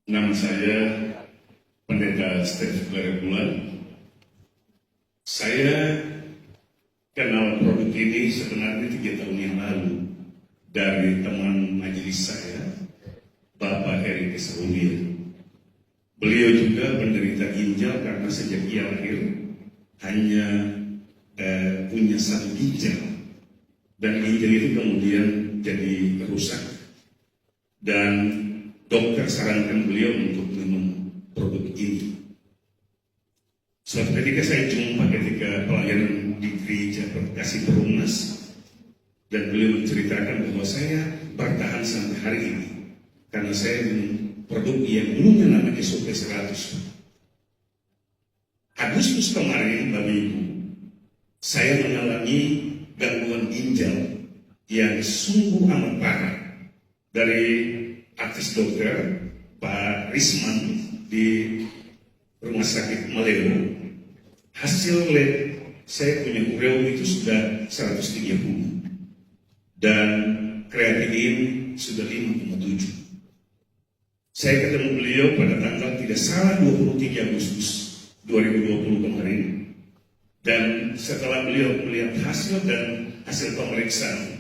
Nama saya Pendeta Steve Bulan. Saya kenal produk ini sebenarnya 3 tahun yang lalu dari teman majelis saya, Bapak Heri Kesawumir. Beliau juga penderita ginjal karena sejak ia lahir hanya punya 1 ginjal, dan ginjal itu kemudian jadi rusak, dan dokter sarankan beliau untuk minum produk ini. Suatu ketika saya jumpa ketika pelayanan di gereja Kasih Perumnas, dan beliau menceritakan bahwa saya bertahan sampai hari ini karena saya minum produk yang dulunya namanya SOP 100. Agustus kemarin, Bapak Ibu, saya mengalami gangguan ginjal yang sungguh amat parah dari artis dokter Pak Risman di Rumah Sakit Maleo. Hasil lab saya punya ureum itu sudah 130 dan kreatinin sudah 5,7. Saya ketemu beliau pada tanggal tidak salah 23 Agustus 2020 kemarin, dan setelah beliau melihat hasil dan hasil pemeriksaan,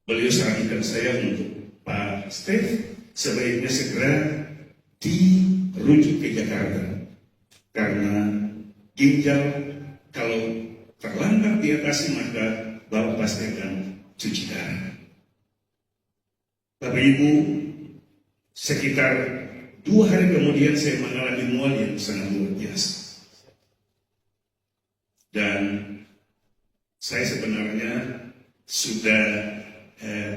beliau sarankan saya untuk Pak Steve sebaiknya segera dirujuk ke Jakarta karena ginjal kalau terlambat diatasi maka Bapak pasti akan cuci darah. Bapak Ibu, sekitar 2 hari kemudian saya mengalami mual yang sangat luar biasa, dan saya sebenarnya sudah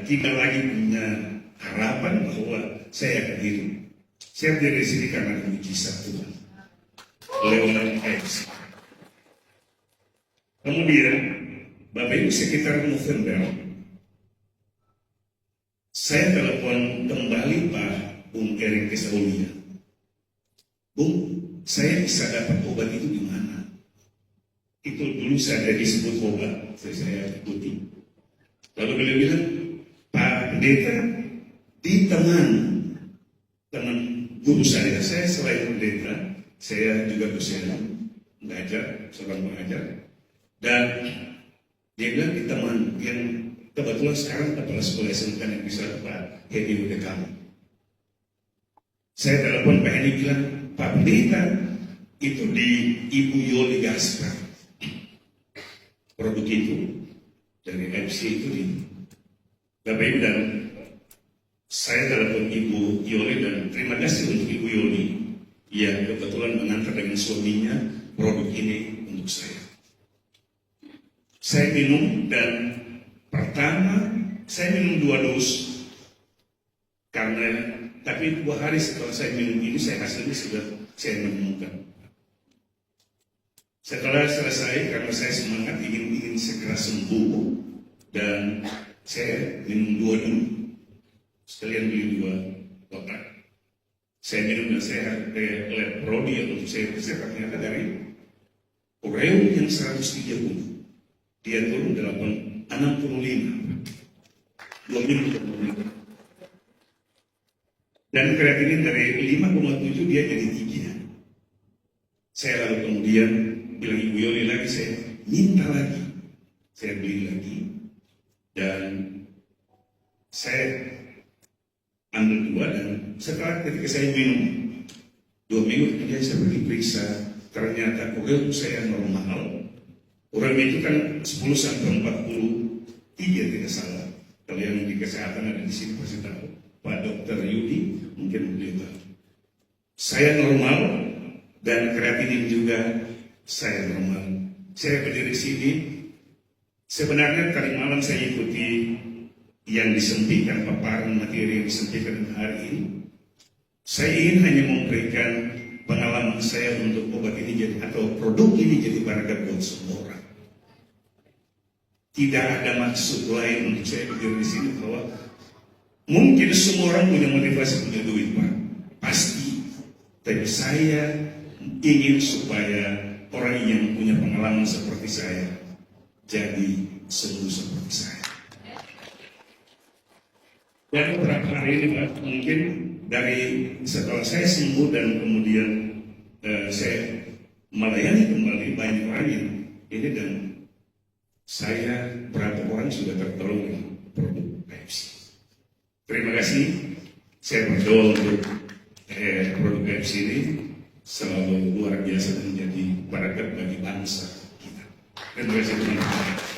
tidak lagi punya harapan bahwa saya akan hidup. Saya berdiri di sini karena mujizat Tuhan lewat AFC. Kemudian, Bapak Ibu, sekitar November, saya telepon kembali Pak Bung Erik Kesawumir. Bung, saya bisa dapat obat itu di mana? Itu dulu saya disebut obat, saya ikuti. Lalu beliau bilang, Pak Pendeta, di teman guru saya selain pendeta, saya juga dosen mengajar, seorang pengajar, dan dia bilang di teman yang kebetulan sekarang kepala sekolah SMK yang bisa Pak Hedi Udekam. Saya telepon Pak Hedi bilang, Pak Pendeta, itu di Ibu Yoli Gaspar. Produk itu dari FC itu di Bapak Ibu, dan saya telepon Ibu Yoli dan terima kasih untuk Ibu Yoli yang kebetulan mengantar dengan suaminya produk ini untuk saya. Saya minum, dan pertama saya minum 2 dos karena tapi 2 hari setelah saya minum ini hasilnya sudah saya menemukan. Setelah selesai, karena saya semangat ingin segera sembuh, dan saya minum 2 dulu, sekalian beli 2 kotak. Saya minum dan saya lab prodi yang untuk saya periksa, ternyata dari ureum yang 130 dia turun 65. 2 minggu kemudian. Dan kreatinin dari 5,7 dia jadi 3. Saya lalu kemudian bilang Ibu Yoli lagi, saya minta lagi, saya beli lagi, dan saya ambil 2, dan setelah ketika saya minum 2 minggu kemudian saya pergi periksa, ternyata ureum saya normal. Ureum itu kan 10/43 tidak salah. Kalau yang di kesehatan ada di sini pasti tahu. Pak Dr. Yudi mungkin beliau tahu. Saya normal, dan kreatinin juga saya normal. Saya berdiri di sini. Sebenarnya tadi malam saya ikuti yang disampaikan, paparan materi yang disampaikan hari ini. Saya ingin hanya memberikan pengalaman saya untuk obat ini jadi, atau produk ini jadi berkat buat semua orang. Tidak ada maksud lain untuk saya berdiri di sini bahwa mungkin semua orang punya motivasi punya duit, Pak, pasti. Tapi saya ingin supaya orang yang punya pengalaman seperti saya jadi sembuh seperti saya. Dan beberapa hari ini Pak, mungkin dari setelah saya sembuh dan kemudian saya melayani kembali banyak orang ini, dan saya berapa orang sudah tertolong dengan produk Pepsi. Terima kasih. Saya berdoa untuk produk Pepsi ini selalu luar biasa dan menjadi berkat bagi bangsa kita. Terima kasih teman-teman.